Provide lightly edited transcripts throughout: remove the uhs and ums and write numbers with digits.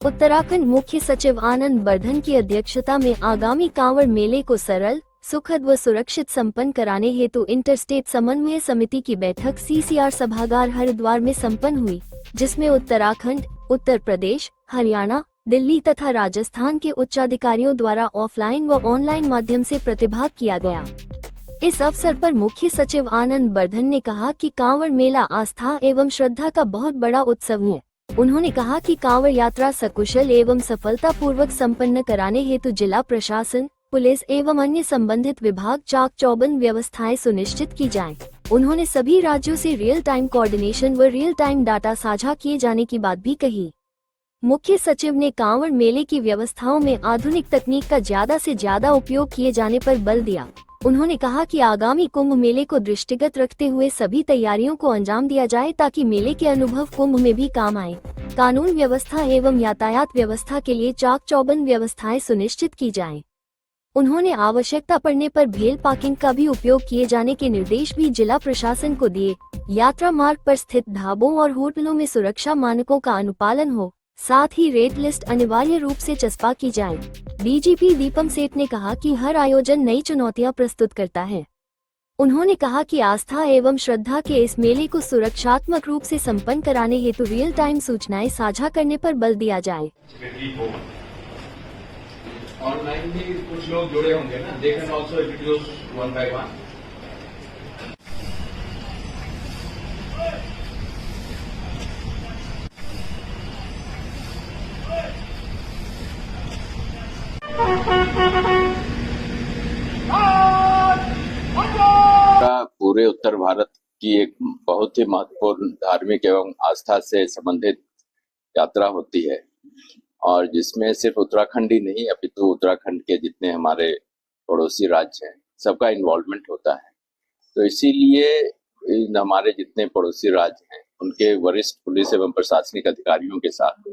उत्तराखंड मुख्य सचिव आनंद बर्धन की अध्यक्षता में आगामी कांवड़ मेले को सरल, सुखद व सुरक्षित संपन्न कराने हेतु इंटरस्टेट समन्वय समिति की बैठक सीसीआर सभागार हरिद्वार में संपन्न हुई, जिसमें उत्तराखंड, उत्तर प्रदेश, हरियाणा, दिल्ली तथा राजस्थान के उच्चाधिकारियों द्वारा ऑफलाइन व ऑनलाइन माध्यम से प्रतिभाग किया गया। इस अवसर पर मुख्य सचिव आनंद बर्धन ने कहा कि कांवड़ मेला आस्था एवं श्रद्धा का बहुत बड़ा उत्सव है। उन्होंने कहा कि कांवड़ यात्रा सकुशल एवं सफलता पूर्वक संपन्न कराने हेतु जिला प्रशासन, पुलिस एवं अन्य संबंधित विभाग चाक चौबंद व्यवस्थाएं सुनिश्चित की जाएं। उन्होंने सभी राज्यों से रियल टाइम कोऑर्डिनेशन व रियल टाइम डाटा साझा किए जाने की बात भी कही। मुख्य सचिव ने कांवड़ मेले की व्यवस्थाओं में आधुनिक तकनीक का ज्यादा से ज्यादा उपयोग किए जाने पर बल दिया। उन्होंने कहा कि आगामी कुंभ मेले को दृष्टिगत रखते हुए सभी तैयारियों को अंजाम दिया जाए ताकि मेले के अनुभव कुंभ में भी काम आए। कानून व्यवस्था एवं यातायात व्यवस्था के लिए चाक चौबंद व्यवस्थाएं सुनिश्चित की जाएं। उन्होंने आवश्यकता पड़ने पर भेल पार्किंग का भी उपयोग किए जाने के निर्देश भी जिला प्रशासन को दिए। यात्रा मार्ग पर स्थित ढाबों और होटलों में सुरक्षा मानकों का अनुपालन हो, साथ ही रेट लिस्ट अनिवार्य रूप से चस्पा की जाए। डीजीपी दीपम सेठ ने कहा कि हर आयोजन नई चुनौतियां प्रस्तुत करता है। उन्होंने कहा कि आस्था एवं श्रद्धा के इस मेले को सुरक्षात्मक रूप से संपन्न कराने हेतु रियल टाइम सूचनाएं साझा करने पर बल दिया जाए। ऑनलाइन भी कुछ लोग जुड़े होंगे ना, they can also introduce one by one. पूरे उत्तर भारत की एक बहुत ही महत्वपूर्ण धार्मिक एवं आस्था से संबंधित यात्रा होती है, और जिसमें सिर्फ उत्तराखंड ही नहीं अपितु उत्तराखंड के जितने हमारे पड़ोसी राज्य हैं सबका इन्वॉल्वमेंट होता है। तो इसीलिए हमारे जितने पड़ोसी राज्य हैं उनके वरिष्ठ पुलिस एवं प्रशासनिक अधिकारियों के साथ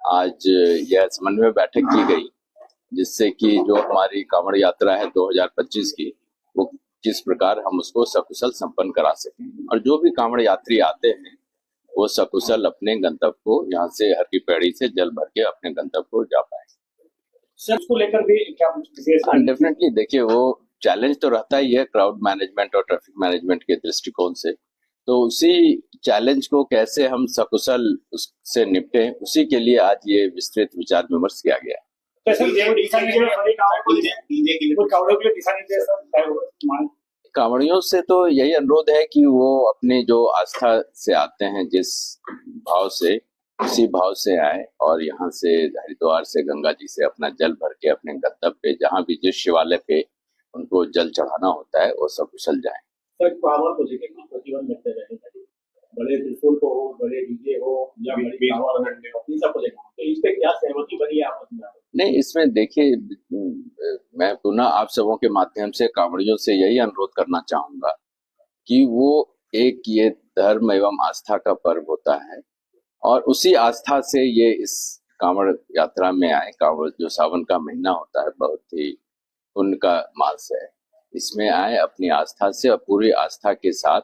आज यह समन्वय बैठक की गई, जिससे कि जो हमारी कांवड़ यात्रा है 2025 की, वो किस प्रकार हम उसको सकुशल संपन्न करा सकें, और जो भी कांवड़ यात्री आते हैं वो सकुशल अपने गंतव्य को यहाँ से हर की पैड़ी से जल भर के अपने गंतव्य को जा पाए। सर, उसको लेकर भी क्या डेफिनेटली देखिए, वो चैलेंज तो रहता ही है क्राउड मैनेजमेंट और ट्रैफिक मैनेजमेंट के दृष्टिकोण से। तो उसी चैलेंज को कैसे हम सकुशल उससे निपटें, उसी के लिए आज ये विस्तृत विचार विमर्श किया गया। कांवड़ियों से तो यही अनुरोध है कि वो अपनी जो आस्था से आते हैं, जिस भाव से, उसी भाव से आए और यहाँ से हरिद्वार से गंगा जी से अपना जल भर के अपने गंतव्य पे, जहाँ भी जिस शिवालय पे उनको जल चढ़ाना होता है, वो सब कुशल जाए। प्रतिबंध लगते रहे, बड़े त्रिशूल को हो, बड़े डीजे हो या इन सबको देखा, तो इस पे क्या सहमति बनी है आपस में? नहीं, इसमें देखिए, मैं पुनः आप सबों के माध्यम से कांवड़ियों से यही अनुरोध करना चाहूंगा कि वो एक ये धर्म एवं आस्था का पर्व होता है, और उसी आस्था से ये इस कांवड़ यात्रा में आए। कांवड़ जो सावन का महीना होता है, बहुत ही पुण्य का मास है, इसमें आए अपनी आस्था से, और पूरी आस्था के साथ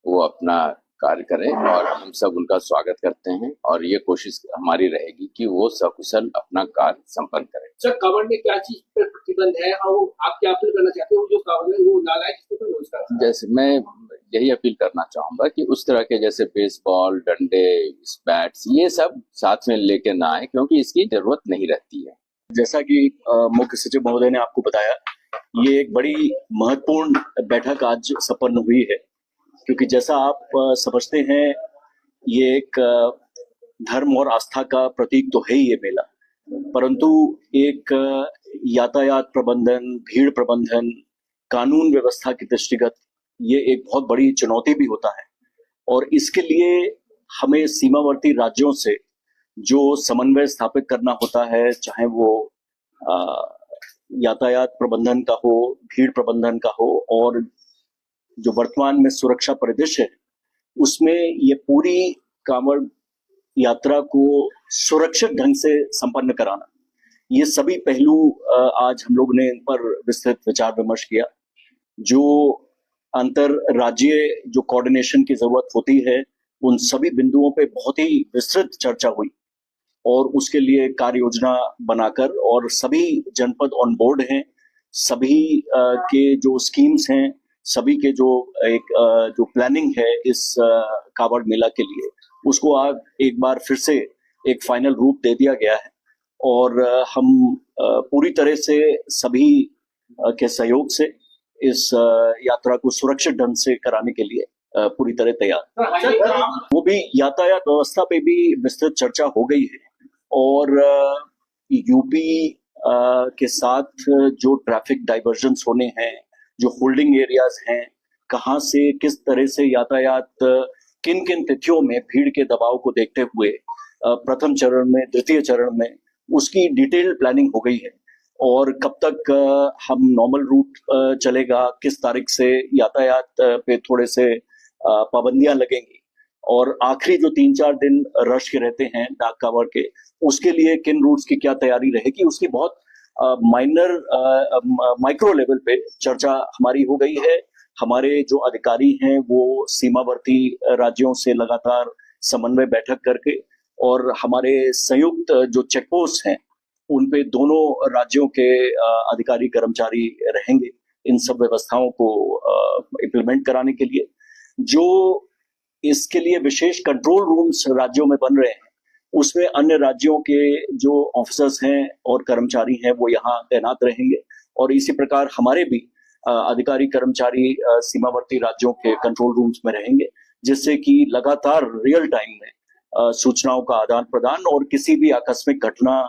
वो अपना कार्य करें, और हम सब उनका स्वागत करते हैं, और ये कोशिश हमारी रहेगी कि वो सकुशल अपना कार्य संपन्न करें। सर, कांवड़ में क्या चीज पर प्रतिबंध है और आप क्या अपील करना चाहते हो? जो कांवड़ है वो नालायक, जैसे मैं यही अपील करना चाहूंगा कि उस तरह के जैसे बेसबॉल, डंडे, बैट्स, ये सब साथ में लेके ना आए, क्योंकि इसकी जरूरत नहीं रहती है। जैसा कि मुख्य सचिव महोदय ने आपको बताया, ये एक बड़ी महत्वपूर्ण बैठक आज संपन्न हुई है, क्योंकि जैसा आप समझते हैं, ये एक धर्म और आस्था का प्रतीक तो है ही ये मेला, परंतु एक यातायात प्रबंधन, भीड़ प्रबंधन, कानून व्यवस्था की दृष्टिगत ये एक बहुत बड़ी चुनौती भी होता है, और इसके लिए हमें सीमावर्ती राज्यों से जो समन्वय स्थापित करना होता है, चाहे वो यातायात प्रबंधन का हो, भीड़ प्रबंधन का हो, और जो वर्तमान में सुरक्षा परिदृश्य है, उसमें ये पूरी कांवड़ यात्रा को सुरक्षित ढंग से संपन्न कराना, ये सभी पहलू आज हम लोग ने इन पर विस्तृत विचार विमर्श किया। जो अंतर राज्य जो कोऑर्डिनेशन की जरूरत होती है, उन सभी बिंदुओं पे बहुत ही विस्तृत चर्चा हुई, और उसके लिए कार्य योजना बनाकर, और सभी जनपद ऑन बोर्ड हैं, सभी के जो स्कीम्स हैं, सभी के जो जो प्लानिंग है इस कावड़ मेला के लिए, उसको आज एक बार फिर से एक फाइनल रूप दे दिया गया है। और हम पूरी तरह से सभी के सहयोग से इस यात्रा को सुरक्षित ढंग से कराने के लिए पूरी तरह तैयार। वो भी यातायात व्यवस्था पे भी विस्तृत चर्चा हो गई है, और यूपी के साथ जो ट्रैफिक डाइवर्जन्स होने हैं, जो होल्डिंग एरियाज हैं, कहाँ से किस तरह से यातायात किन किन तिथियों में भीड़ के दबाव को देखते हुए प्रथम चरण में, द्वितीय चरण में, उसकी डिटेल प्लानिंग हो गई है। और कब तक हम नॉर्मल रूट चलेगा, किस तारीख से यातायात पे थोड़े से पाबंदियां लगेंगी, और आखिरी जो 3-4 दिन रश के रहते हैं डाक कावड़ के, उसके लिए किन रूट्स की क्या तैयारी रहेगी, उसकी बहुत माइनर माइक्रो लेवल पे चर्चा हमारी हो गई है। हमारे जो अधिकारी हैं वो सीमावर्ती राज्यों से लगातार समन्वय बैठक करके, और हमारे संयुक्त जो चेकपोस्ट हैं उन पे दोनों राज्यों के अधिकारी कर्मचारी रहेंगे इन सब व्यवस्थाओं को इम्प्लीमेंट कराने के लिए। जो इसके लिए विशेष कंट्रोल रूम्स राज्यों में बन रहे हैं, उसमें अन्य राज्यों के जो ऑफिसर्स हैं और कर्मचारी हैं वो यहाँ तैनात रहेंगे, और इसी प्रकार हमारे भी अधिकारी कर्मचारी सीमावर्ती राज्यों के कंट्रोल रूम्स में रहेंगे, जिससे कि लगातार रियल टाइम में सूचनाओं का आदान प्रदान, और किसी भी आकस्मिक घटना,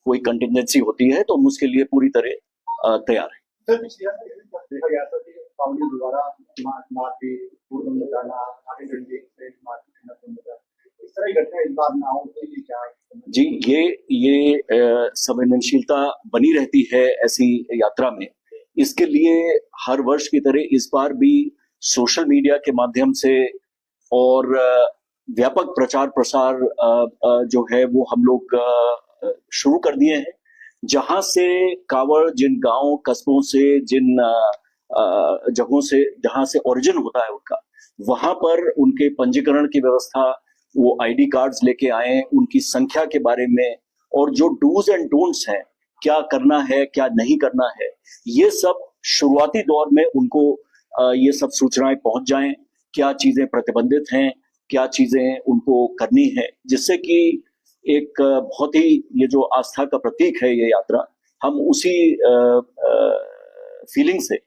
कोई कंटिजेंसी होती है तो हम उसके लिए पूरी तरह तैयार है। जी, ये संवेदनशीलता बनी रहती है ऐसी यात्रा में। इसके लिए हर वर्ष की तरह इस बार भी सोशल मीडिया के माध्यम से और व्यापक प्रचार प्रसार जो है वो हम लोग शुरू कर दिए हैं, जहां से कावड़ जिन गांव कस्बों से, जिन जगहों से जहां से ओरिजिन होता है उनका, वहां पर उनके पंजीकरण की व्यवस्था, वो आईडी कार्ड्स लेके आए, उनकी संख्या के बारे में, और जो डूज एंड डोंट्स हैं, क्या करना है क्या नहीं करना है, ये सब शुरुआती दौर में उनको ये सब सूचनाएं पहुंच जाएं, क्या चीजें प्रतिबंधित हैं, क्या चीजें उनको करनी है, जिससे कि एक बहुत ही ये जो आस्था का प्रतीक है ये यात्रा, हम उसी फीलिंग से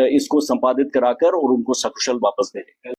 इसको संपादित कराकर और उनको सकुशल वापस दें।